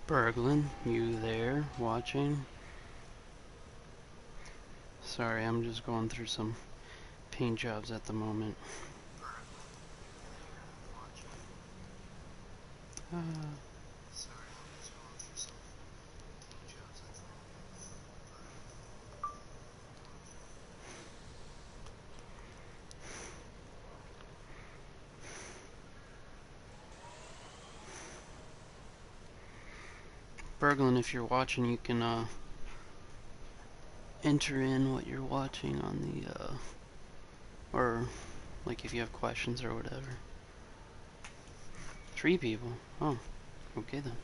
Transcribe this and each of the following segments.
Berglund, you there watching? Sorry, I'm just going through some paint jobs at the moment. Berglund, if you're watching, you can enter in what you're watching on the or like if you have questions or whatever. 3 people. Oh, okay then.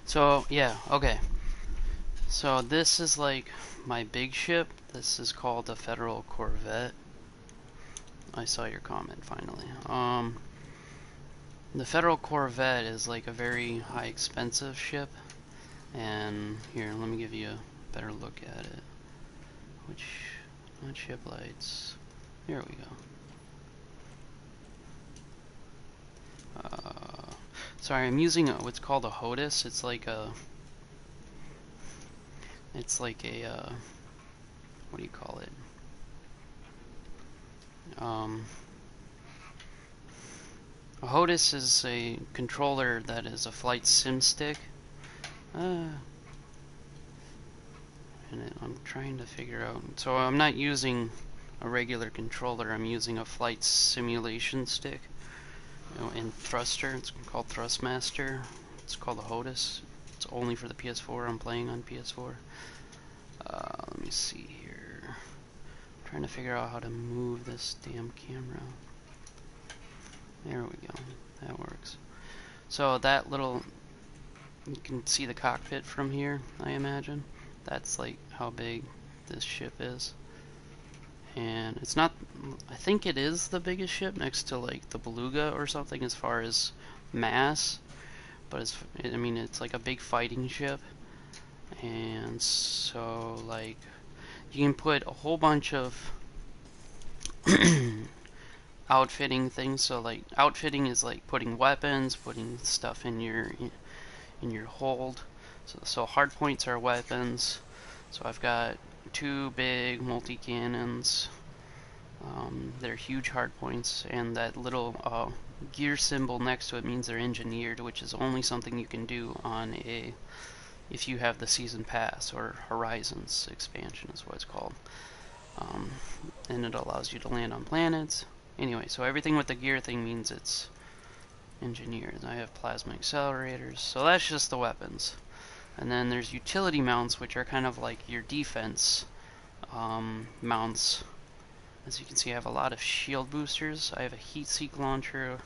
So, yeah, okay. So this is like my big ship. This is called the Federal Corvette. I saw your comment finally. The Federal Corvette is like a very high expensive ship. And here, let me give you a better look at it. Not ship lights. Here we go. Sorry, I'm using what's called a HOTAS. It's like a what do you call it? A HOTAS is a controller that is a flight sim stick. And I'm trying to figure out. So I'm not using a regular controller. I'm using a flight simulation stick. And thruster. It's called Thrustmaster. It's called a HOTAS. It's only for the PS4. I'm playing on PS4. Let me see here. I'm trying to figure out how to move this damn camera. There we go. That works. So that little, you can see the cockpit from here, I imagine. That's like how big this ship is. And it's not, I think it is the biggest ship next to like the Beluga or something as far as mass. But I mean, it's like a big fighting ship. And so like, you can put a whole bunch of outfitting things. So like, outfitting is like putting weapons, putting stuff in your hold. So hard points are weapons. So I've got 2 big multi-cannons. They're huge hard points, and that little gear symbol next to it means they're engineered, which is only something you can do on if you have the season pass, or Horizons expansion is what it's called. And it allows you to land on planets. Anyway, so everything with the gear thing means it's engineered. I have plasma accelerators, so that's just the weapons. And then there's utility mounts, which are kind of like your defense mounts. As you can see, I have a lot of shield boosters. I have a heat seek launcher.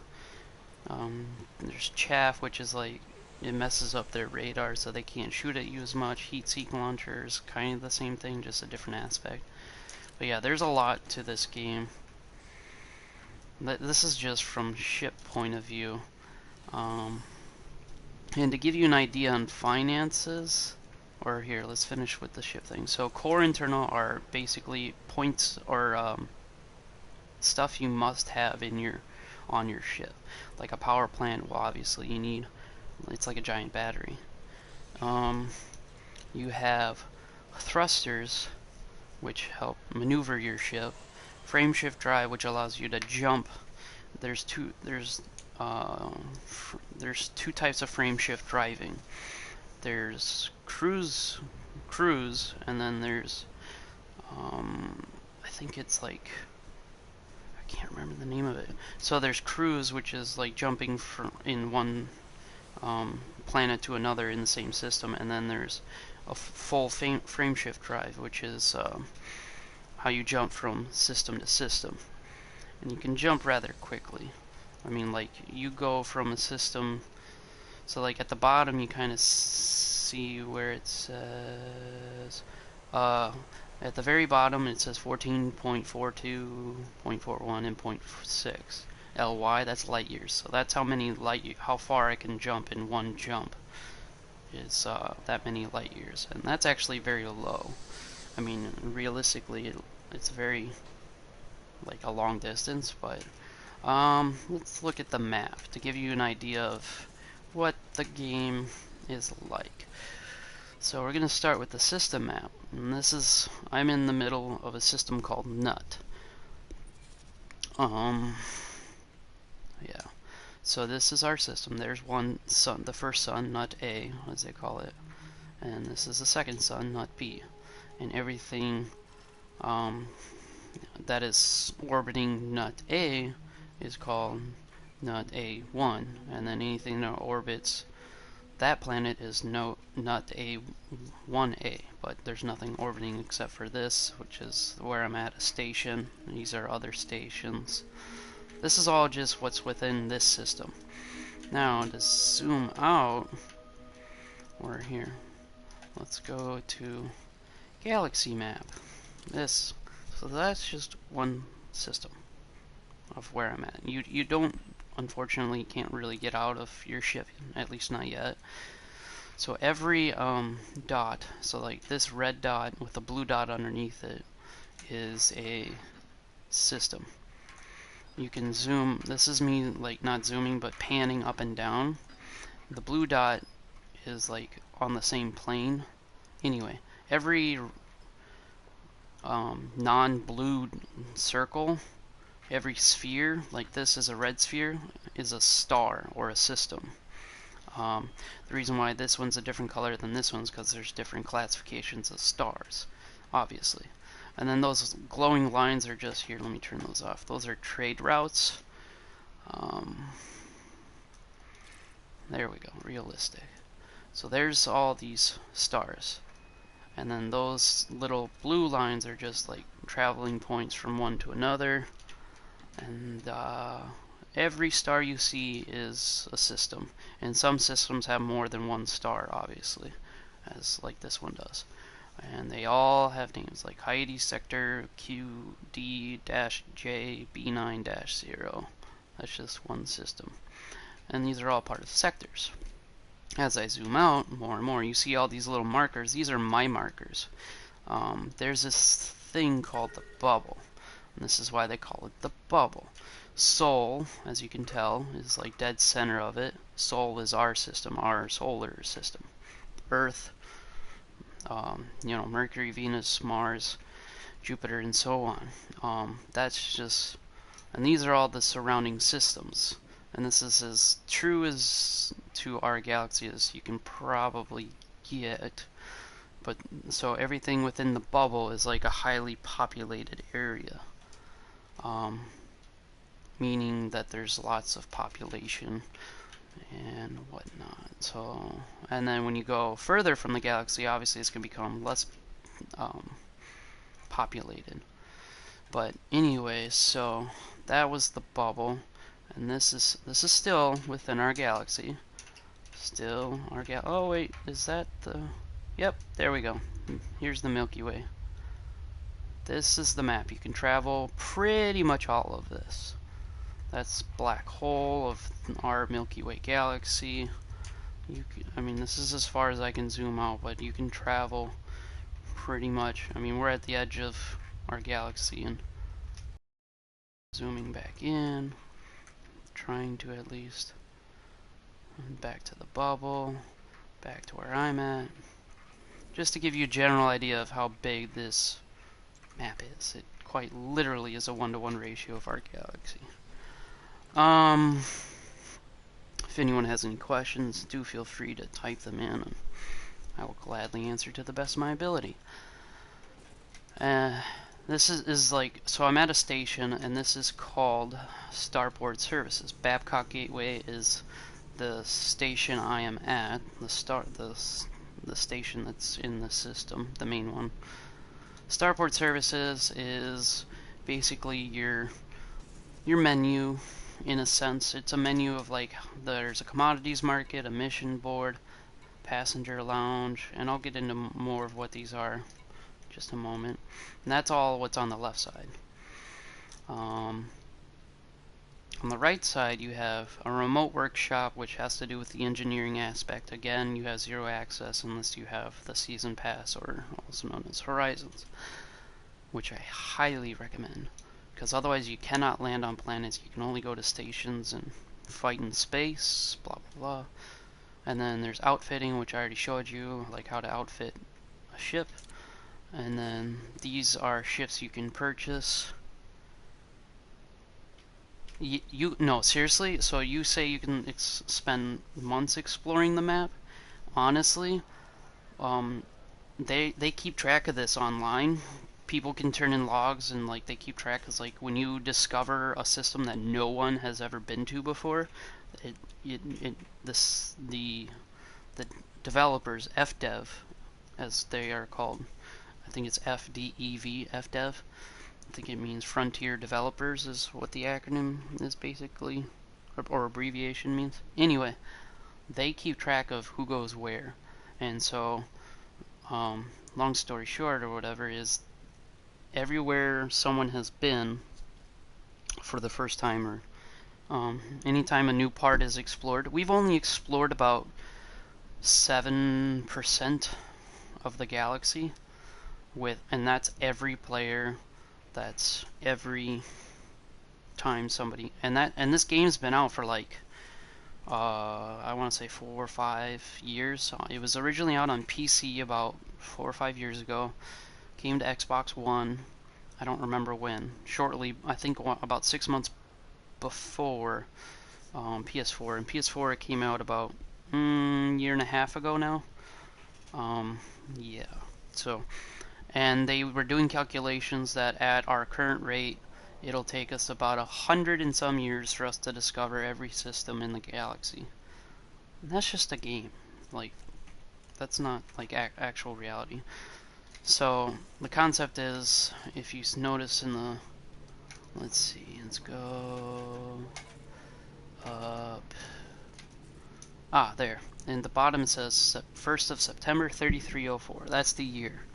There's chaff, which is like, it messes up their radar so they can't shoot at you as much. Heat seek launcher is kind of the same thing, just a different aspect. But yeah, there's a lot to this game. This is just from ship point of view. And to give you an idea on finances, or here, let's finish with the ship thing. So core internal are basically points or stuff you must have on your ship. Like a power plant, well obviously you need, it's like a giant battery. You have thrusters, which help maneuver your ship. Frameshift drive, which allows you to jump. There's two types of frameshift driving. There's cruise, and then there's I think it's like, I can't remember the name of it. So there's cruise, which is like jumping from in one planet to another in the same system, and then there's a full frameshift drive, which is how you jump from system to system. And you can jump rather quickly. I mean, like, you go from a system, so like at the bottom you kind of see where it says At the very bottom it says 14.42, 0.41, and 0.6 ly. That's light years. So that's how many how far I can jump in one jump. Is that many light years, and that's actually very low. I mean, realistically, it's very like a long distance, but let's look at the map to give you an idea of what the game is like. So we're going to start with the system map, and I'm in the middle of a system called NUT. Yeah. So this is our system. There's one sun, the first sun, NUT A, as they call it, and this is the second sun, NUT B, and everything that is orbiting NUT A is called NUT A1, and then anything that orbits that planet is NUT A1A, but there's nothing orbiting except for this, which is where I'm at, a station. These are other stations. This is all just what's within this system. Now, to zoom out, we're here. Let's go to galaxy map. So that's just one system of where I'm at. You don't, unfortunately, can't really get out of your ship, at least not yet. So every dot, so like this red dot with a blue dot underneath it, is a system. You can zoom. This is me like not zooming but panning up and down. The blue dot is like on the same plane. Anyway, every non-blue circle, every sphere, like this is a red sphere, is a star or a system. The reason why this one's a different color than this one's because there's different classifications of stars, obviously. And then those glowing lines are just here. Let me turn those off. Those are trade routes. There we go, realistic. So there's all these stars. And then those little blue lines are just like traveling points from one to another. And every star you see is a system. And some systems have more than one star, obviously, as like this one does. And they all have names like Hyades Sector QD-J B9-0. That's just one system. And these are all part of sectors. As I zoom out more and more, you see all these little markers. These are my markers. There's this thing called the bubble. And this is why they call it the bubble. Sol, as you can tell, is like dead center of it. Sol is our system, our solar system. Earth, Mercury, Venus, Mars, Jupiter, and so on. That's just, and these are all the surrounding systems. And this is as true as to our galaxy as you can probably get. But so everything within the bubble is like a highly populated area, meaning that there's lots of population and whatnot. So, and then when you go further from the galaxy, obviously it's going to become less populated. But anyway, so that was the bubble, and this is still within our galaxy. Still our oh wait, is that the? Yep, there we go. Here's the Milky Way. This is the map. You can travel pretty much all of this. That's black hole of our Milky Way galaxy. I mean, this is as far as I can zoom out, but you can travel pretty much. I mean, we're at the edge of our galaxy, and zooming back in, trying to at least, and back to the bubble, back to where I'm at, just to give you a general idea of how big this map is. It quite literally is a 1-to-1 ratio of our galaxy. If anyone has any questions, do feel free to type them in, and I will gladly answer to the best of my ability. This is like, so I'm at a station, and this is called Starport Services. Babcock Gateway is the station I am at, the station that's in the system, the main one. Starport Services is basically your menu, in a sense. It's a menu of like, there's a commodities market, a mission board, passenger lounge, and I'll get into more of what these are just a moment. And that's all what's on the left side. On the right side, you have a remote workshop, which has to do with the engineering aspect. Again, you have 0 access unless you have the Season Pass, or also known as Horizons, which I highly recommend, because otherwise you cannot land on planets. You can only go to stations and fight in space, blah blah blah. And then there's outfitting, which I already showed you, like how to outfit a ship. And then these are ships you can purchase. No, seriously, so you say you can spend months exploring the map? Honestly, they keep track of this online. People can turn in logs, and like they keep track, because like when you discover a system that no one has ever been to before, the developers, FDev, as they are called, I think it's FDEV, FDev. I think it means Frontier Developers is what the acronym is basically, or abbreviation means. Anyway, they keep track of who goes where, and so long story short or whatever is everywhere someone has been for the first time, or anytime a new part is explored. We've only explored about 7% of the galaxy, and that's every player. That's every time somebody, and this game's been out for like I want to say 4 or 5 years. It was originally out on PC about 4 or 5 years ago. Came to Xbox One. I don't remember when. Shortly, I think about 6 months before PS4. And PS4 it came out about year and a half ago now. Yeah. So. And they were doing calculations that at our current rate, it'll take us about 100 and some years for us to discover every system in the galaxy. And that's just a game. Like, that's not like actual reality. So the concept is, if you notice in the, let's see, let's go up. There. And the bottom it says 1st of September 3304. That's the year.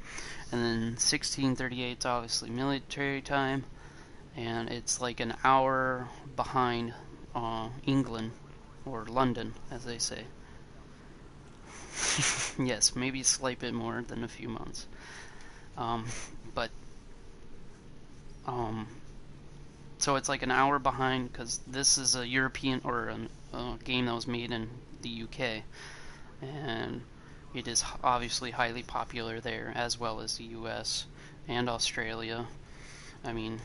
And then 1638 is obviously military time, and it's like an hour behind England, or London, as they say. Yes, maybe a slight bit more than a few months. So it's like an hour behind, because this is a European, or a game that was made in the UK, and it is obviously highly popular there, as well as the US and Australia. I mean,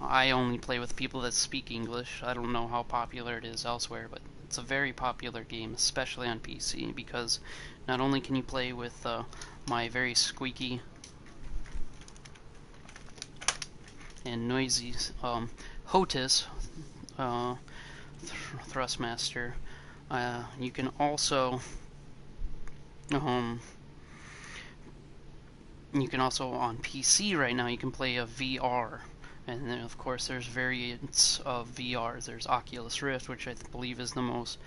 I only play with people that speak English. I don't know how popular it is elsewhere, but it's a very popular game, especially on PC, because not only can you play with my very squeaky and noisy HOTAS Thrustmaster, you can also on PC right now you can play a VR, and then of course there's variants of VR. There's Oculus Rift, which I believe is the most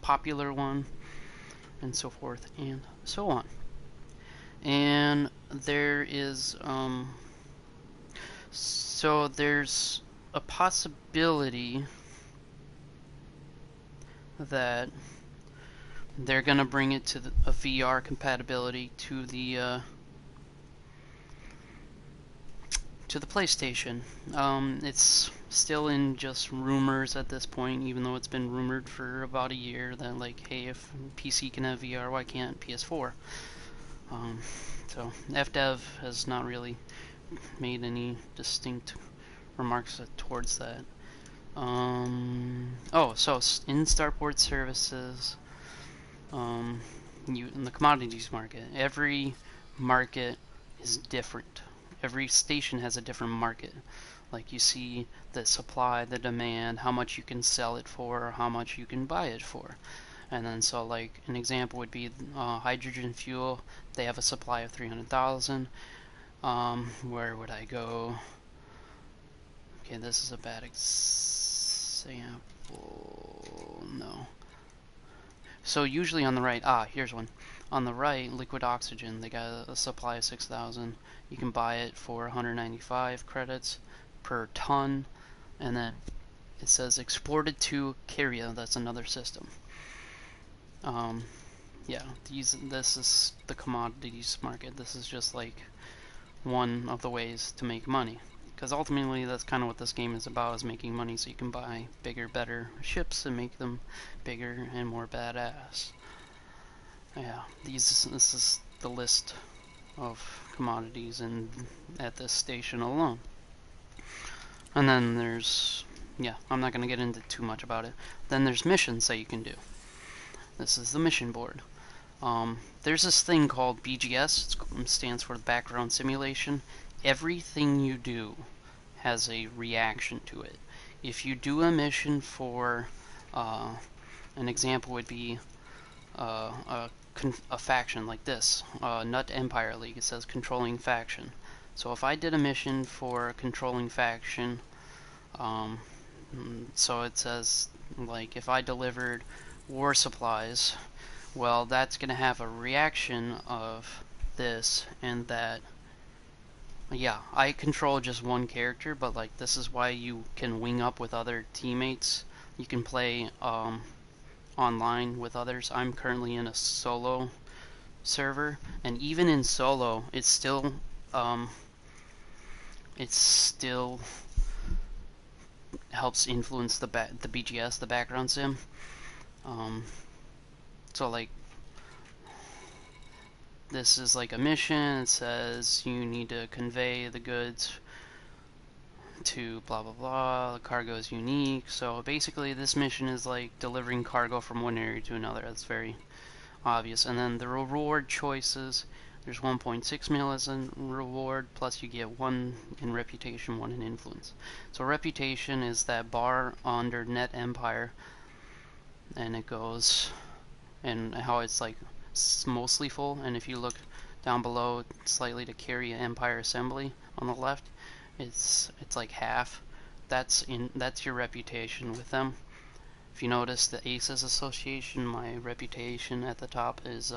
popular one, and so forth and so on. And there is so there's a possibility that they're gonna bring it to a VR compatibility to the PlayStation. It's still in just rumors at this point, even though it's been rumored for about a year that, like, hey, if PC can have VR, why can't PS4? So FDev has not really made any distinct remarks towards that. So in Starport Services, in the commodities market, every market is different. Every station has a different market. Like, you see the supply, the demand, how much you can sell it for, or how much you can buy it for. And then, so like an example would be hydrogen fuel. They have a supply of 300,000. Where would I go? Okay, this is a bad example. No. So usually on the right, here's one. On the right, liquid oxygen, they got a supply of 6,000. You can buy it for 195 credits per ton, and then it says exported to Caria, that's another system. Yeah, this is the commodities market. This is just like one of the ways to make money. Because ultimately that's kind of what this game is about, is making money so you can buy bigger, better ships and make them bigger and more badass. Yeah, this is the list of commodities at this station alone. And then there's, yeah, I'm not going to get into too much about it. Then there's missions that you can do. This is the mission board. There's this thing called BGS, it stands for background simulation. Everything you do has a reaction to it. If you do a mission for, an example would be a faction like this, Nut Empire League, it says controlling faction. So if I did a mission for controlling faction, so it says, like, if I delivered war supplies, well, that's going to have a reaction of this and that. Yeah, I control just one character, but like this is why you can wing up with other teammates. You can play online with others. I'm currently in a solo server, and even in solo, it's still helps influence the BGS, the background sim. So like, this is like a mission. It says you need to convey the goods to blah blah blah. The cargo is unique. So basically this mission is like delivering cargo from one area to another. That's very obvious. And then the reward choices, there's 1.6 mil as a reward, plus you get 1 in reputation, 1 in influence. So reputation is that bar under Net Empire, and it goes, and how it's like mostly full, and if you look down below slightly to Caria Empire Assembly on the left, it's like half. That's your reputation with them. If you notice the Aces Association, my reputation at the top is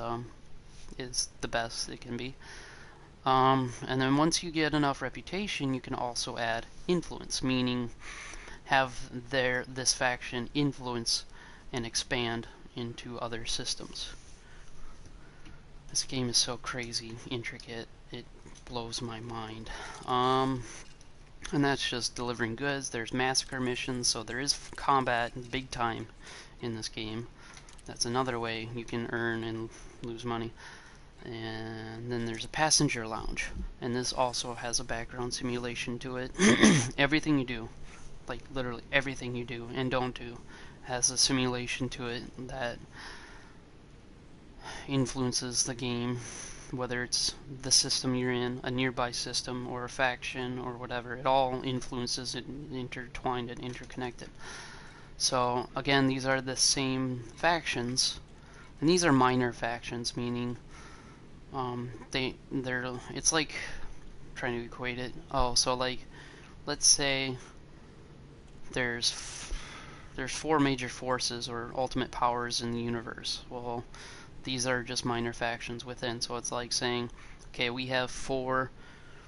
the best it can be. And then once you get enough reputation, you can also add influence, meaning have this faction influence and expand into other systems. This game is so crazy intricate, it blows my mind. And that's just delivering goods. There's massacre missions, so there is combat big time in this game. That's another way you can earn and lose money. And then there's a passenger lounge, and this also has a background simulation to it. Everything you do, like literally everything you do and don't do, has a simulation to it that influences the game, whether it's the system you're in, a nearby system, or a faction, or whatever. It all influences it, intertwined and interconnected. So again, these are the same factions, and these are minor factions, meaning it's like, I'm trying to equate it. Oh, so like, let's say there's 4 major forces or ultimate powers in the universe. Well, these are just minor factions within. So it's like saying, okay, we have 4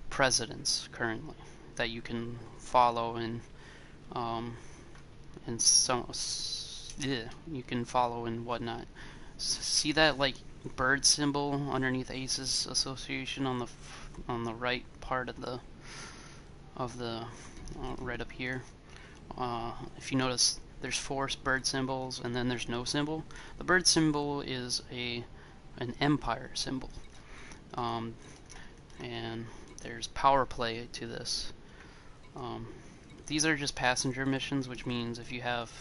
presidents currently that you can follow, and you can follow and whatnot. See that like bird symbol underneath Aces Association on the right part of the right up here? If you notice, there's 4 bird symbols, and then there's no symbol. The bird symbol is an empire symbol, and there's power play to this. These are just passenger missions, which means if you have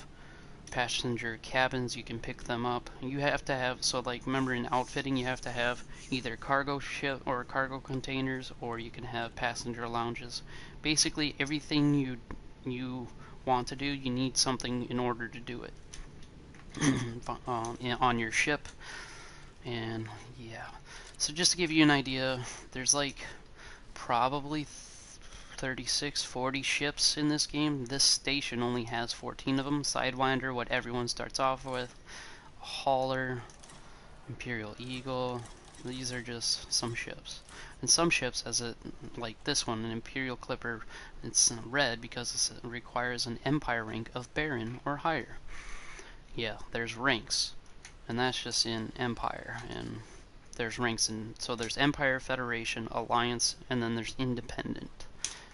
passenger cabins, you can pick them up. You have to have, so like, remember in outfitting, you have to have either cargo ship or cargo containers, or you can have passenger lounges. Basically, everything you want to do, you need something in order to do it on your ship. And yeah, so just to give you an idea, there's like probably 36, 40 ships in this game. This station only has 14 of them. Sidewinder, what everyone starts off with, hauler, Imperial Eagle. These are just some ships. And some ships, like this one, an Imperial Clipper, it's red because it requires an Empire rank of Baron or higher. Yeah, there's ranks, and that's just in Empire, and there's ranks in, so there's Empire, Federation, Alliance, and then there's Independent.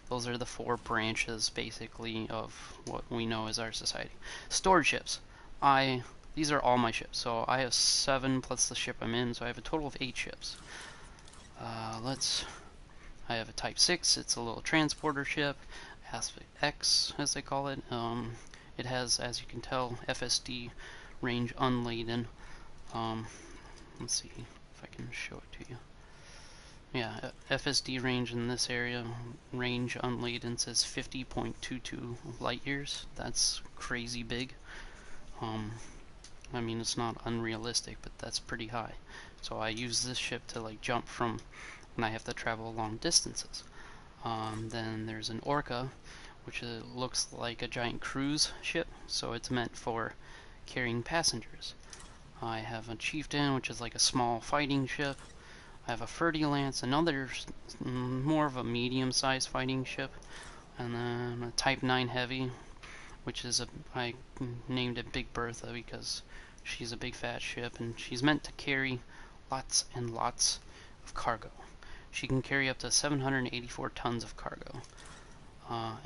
Those are the 4 branches, basically, of what we know as our society. Stored ships. These are all my ships. So I have 7 plus the ship I'm in, so I have a total of 8 ships. I have a Type 6. It's a little transporter ship. Aspect X, as they call it. It has, as you can tell, FSD range unladen. Let's see if I can show it to you. Yeah, FSD range in this area, range unladen, says 50.22 light years. That's crazy big. I mean, it's not unrealistic, but that's pretty high. So I use this ship to like jump from when I have to travel long distances. Then there's an Orca, which looks like a giant cruise ship, so it's meant for carrying passengers. I have a Chieftain, which is like a small fighting ship. I have a Fer-de-Lance, another more of a medium-sized fighting ship, and then a Type 9 Heavy, which is I named it Big Bertha because she's a big fat ship, and she's meant to carry lots and lots of cargo. She can carry up to 784 tons of cargo.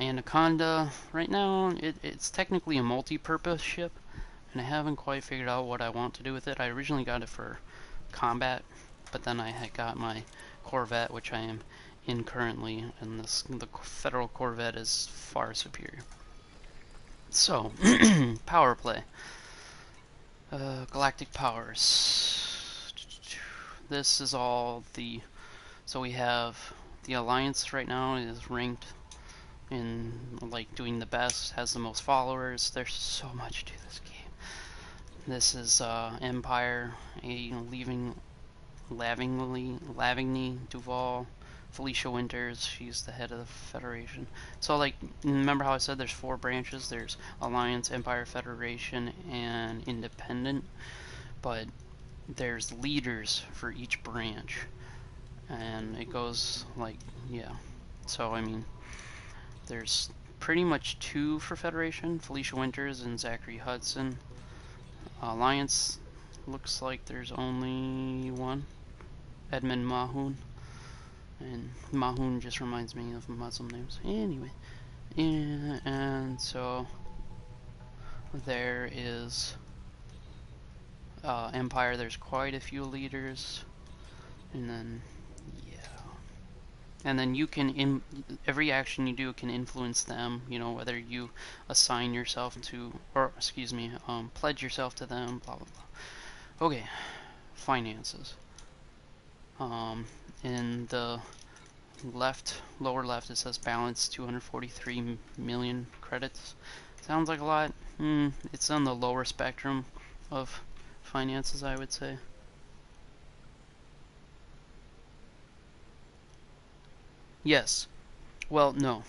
Anaconda, right now, it's technically a multi-purpose ship, and I haven't quite figured out what I want to do with it. I originally got it for combat, but then I had got my Corvette, which I am in currently, and the Federal Corvette is far superior. So, power play. Galactic powers. This is all the... So we have the Alliance right now is ranked in, like, doing the best, has the most followers. There's so much to this game. This is Empire, Lavigny, Duval, Felicia Winters, she's the head of the Federation. So, like, remember how I said there's 4 branches? There's Alliance, Empire, Federation, and Independent. But there's leaders for each branch. And it goes, like, yeah. So, I mean, there's pretty much 2 for Federation, Felicia Winters and Zachary Hudson. Alliance, looks like there's only 1. Edmund Mahoon, and Mahoon just reminds me of Muslim names. Anyway, and so there is Empire. There's quite a few leaders, and then and then you can every action you do can influence them. You know, whether you assign yourself to, or excuse me, pledge yourself to them. Blah blah blah. Okay, finances. In the lower left, it says balance 243 million credits. Sounds like a lot. It's on the lower spectrum of finances, I would say. Yes. Well, no.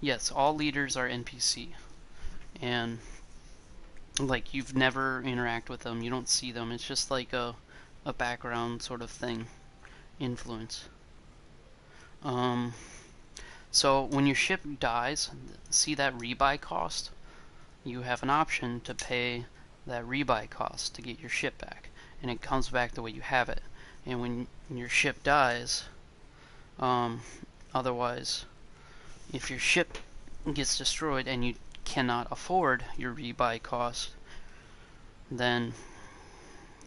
Yes, all leaders are NPC. And, like, you've never interact with them. You don't see them. It's just like a background sort of thing. Influence. So when your ship dies, see that rebuy cost? You have an option to pay that rebuy cost to get your ship back, and it comes back the way you have it. And when your ship dies, otherwise, if your ship gets destroyed and you cannot afford your rebuy cost, then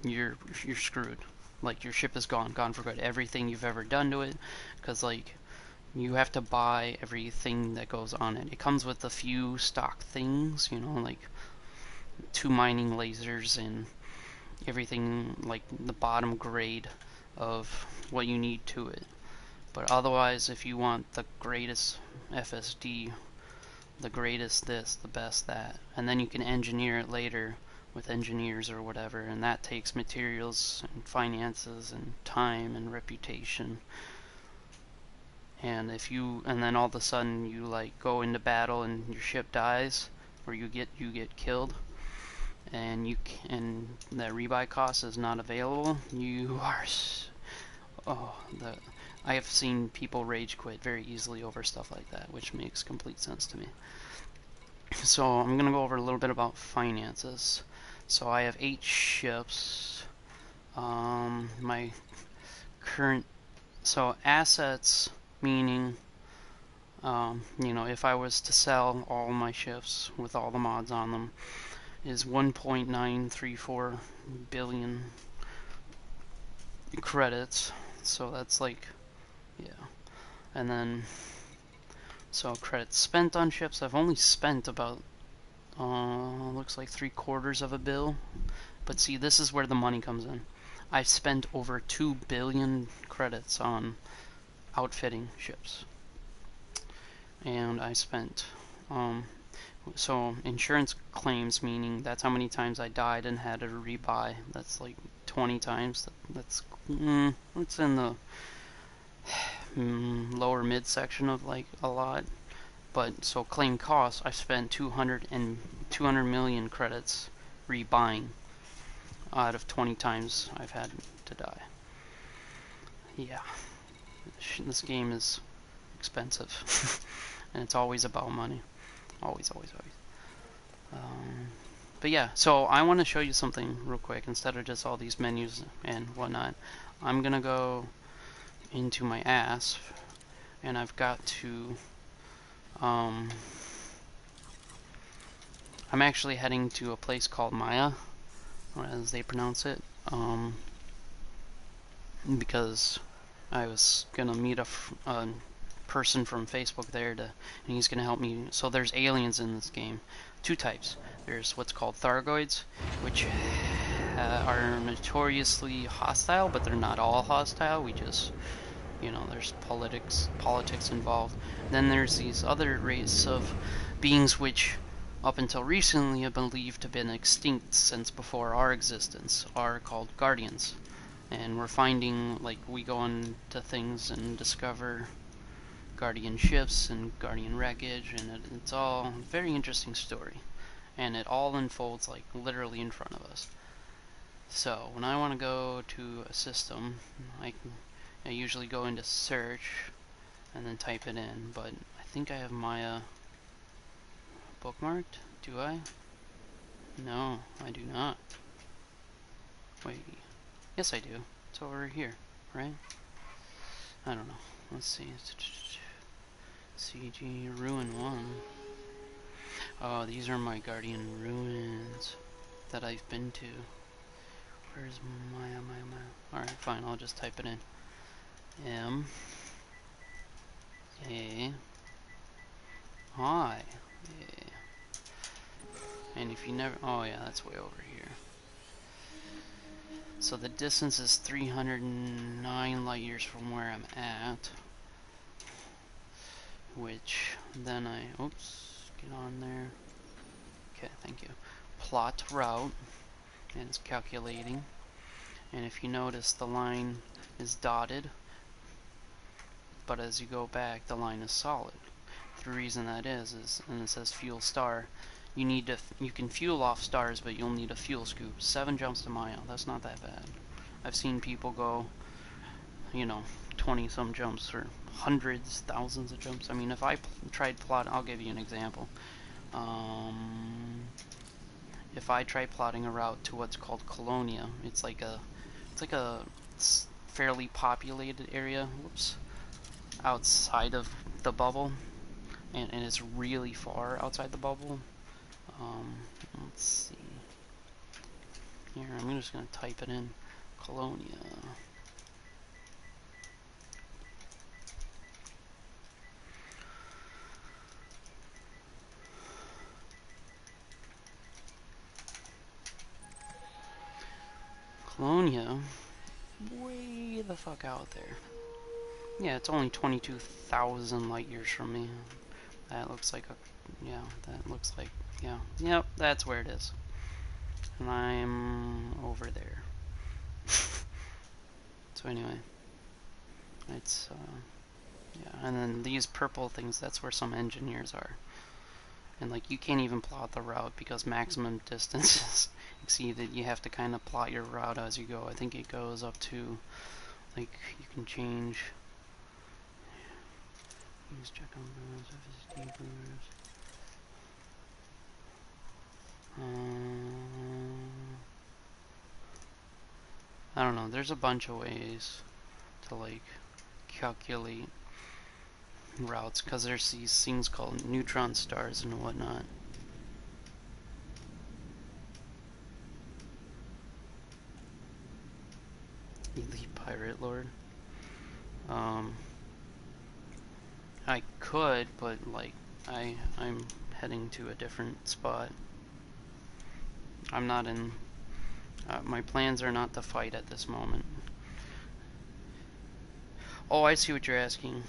you're screwed. Like, your ship is gone for good. Everything you've ever done to it, because, like, you have to buy everything that goes on it. It comes with a few stock things, you know, like 2 mining lasers and everything, like the bottom grade of what you need to it. But otherwise, if you want the greatest FSD, the greatest this, the best that, and then you can engineer it later with engineers or whatever, and that takes materials and finances and time and reputation. And then all of a sudden you like go into battle and your ship dies, or you get killed, and that rebuy cost is not available, you are I have seen people rage quit very easily over stuff like that, which makes complete sense to me. So I'm gonna go over a little bit about finances. So I have 8 ships. My current assets, meaning if I was to sell all my ships with all the mods on them, is 1.934 billion credits. So that's like, yeah. And then, so credits spent on ships, I've only spent about, looks like 3/4 of a bill. But see, this is where the money comes in. I've spent over 2 billion credits on outfitting ships. And I spent, so insurance claims, meaning that's how many times I died and had to rebuy. That's like 20 times. That's it's in the lower mid section of like a lot. But so claim costs, I spent 200 million credits rebuying out of 20 times I've had to die. Yeah, this game is expensive. And it's always about money. Always, always, always. But yeah, so I want to show you something real quick. Instead of just all these menus and whatnot, I'm going to go into my ASP, and I've got to... I'm actually heading to a place called Maya, as they pronounce it, because I was going to meet a person from Facebook there and he's going to help me. So there's aliens in this game. 2 types. There's what's called Thargoids, which are notoriously hostile, but they're not all hostile. We just, there's politics involved. Then there's these other race of beings which up until recently are believed to have been extinct since before our existence, are called Guardians. And we're finding, like, we go into things and discover Guardian ships and Guardian wreckage, and it's all a very interesting story. And it all unfolds, like, literally in front of us. So, when I want to go to a system, I usually go into search and then type it in, but I think I have Maya bookmarked. Do I? No, I do not. Wait. Yes, I do. It's over here, right? I don't know. Let's see. CG Ruin 1. Oh, these are my Guardian ruins that I've been to. Where's Maya? Alright, fine, I'll just type it in. M A I. And if you never... Oh yeah, that's way over here. So the distance is 309 light years from where I'm at. Which then oops, get on there. Okay, thank you. Plot route, and it's calculating. And if you notice, the line is dotted, but as you go back, the line is solid. The reason that is, and it says fuel star, you can fuel off stars, but you'll need a fuel scoop. 7 jumps to Maya, that's not that bad. I've seen people go, 20-some jumps, or hundreds, thousands of jumps. I mean, if I tried plotting, I'll give you an example. If I try plotting a route to what's called Colonia, it's like a fairly populated area, whoops, outside of the bubble, and it's really far outside the bubble. Let's see. Here, I'm just gonna type it in, Colonia. Colonia, way the fuck out there. Yeah, it's only 22,000 light years from me. That looks like yep, that's where it is. And I'm over there. So anyway, it's, yeah, and then these purple things, that's where some engineers are. And like you can't even plot the route because maximum distance is exceeded. You have to kind of plot your route as you go. I think it goes up to, like, you can change. Use check on I don't know. There's a bunch of ways to like calculate routes because there's these things called neutron stars and whatnot. Elite Pirate Lord. I could, but like I'm heading to a different spot. I'm not in. My plans are not to fight at this moment. Oh, I see what you're asking.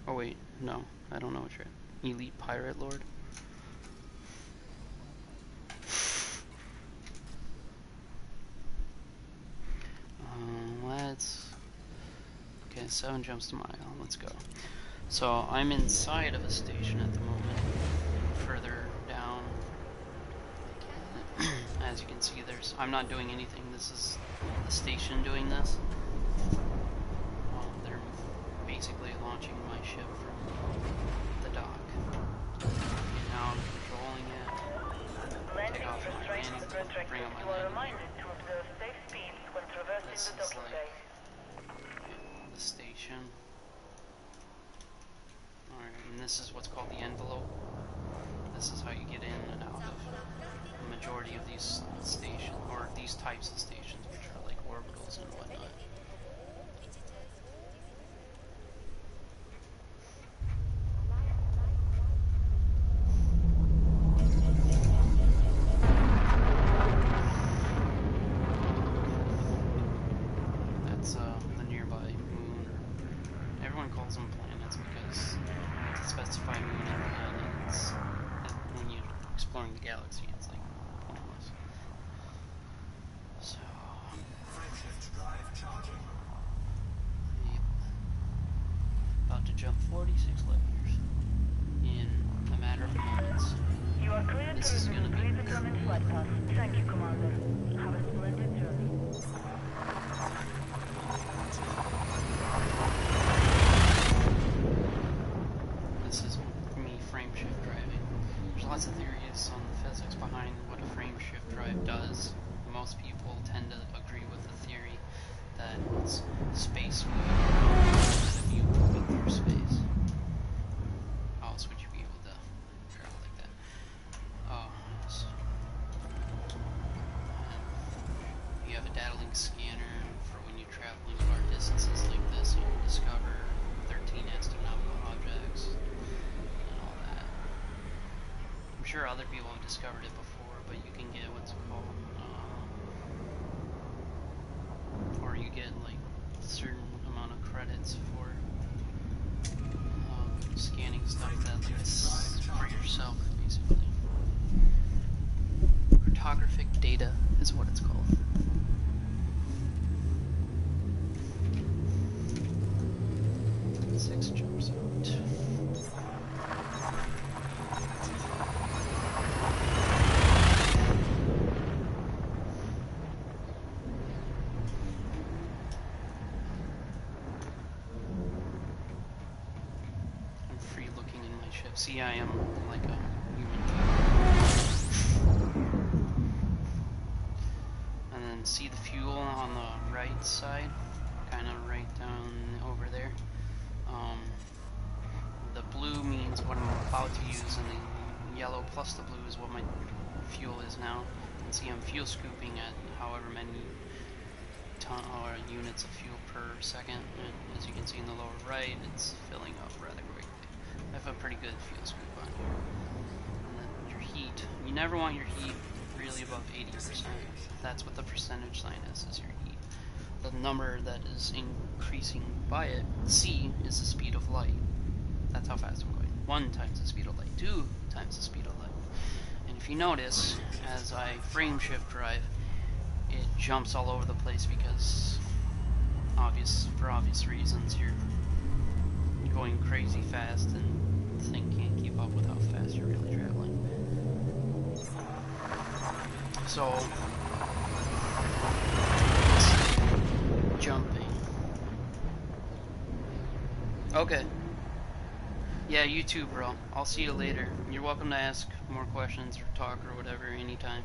Oh wait, no, I don't know what you're. Elite Pirate Lord. Let's. Okay, 7 jumps to mile. Let's go. So I'm inside of a station at the moment. Further down, as you can see, I'm not doing anything. This is the station doing this. They're basically launching my ship from the dock. And now I'm controlling it. Take off my landing, bring up my landing. This is like the station. Alright, and this is what's called the envelope. This is how you get in and out of the majority of these stations, or these types of stations, which are like orbitals and whatnot. That's the nearby moon. Everyone calls them planets because to specify moon and planets, when you're exploring the galaxy, it's like pointless. So, yep. About to jump 46 light years in a matter of moments. You are clear This is gonna be the German flight path. Thank you, Commander. Have a splendid journey. This is me frame shift driving. There's lots of theories on the physics behind what a frame shift drive does. Most people tend to agree with the theory that it's space moving and you moving through space. How else would you be able to travel like that? Oh, yes. You have a data link scanner for when you're traveling far distances like this. You can discover 13 astronomical objects and all that. I'm sure other people have discovered it before, but you can get what's called, or you get like a certain amount of credits for scanning stuff that looks for yourself, basically. Cartographic data is what it's called. Six jumps out. I'm free looking in my ship. See, I am like a human being. And then see the fuel on the right side? Kind of right down over there. The blue means what I'm about to use, and the yellow plus the blue is what my fuel is now. You can see I'm fuel scooping at however many units of fuel per second. And as you can see in the lower right, it's filling up rather quickly. I have a pretty good fuel scoop on here. And then your heat. You never want your heat really above 80%. That's what the percentage sign is your heat. The number that is increasing by it, C, is the speed of light. That's how fast I'm going. 1 times the speed of light. 2 times the speed of light. And if you notice, as I frame shift drive, it jumps all over the place because, for obvious reasons, you're going crazy fast and the thing can't keep up with how fast you're going. So, jumping. Okay. Yeah, you too, bro. I'll see you later. You're welcome to ask more questions or talk or whatever anytime.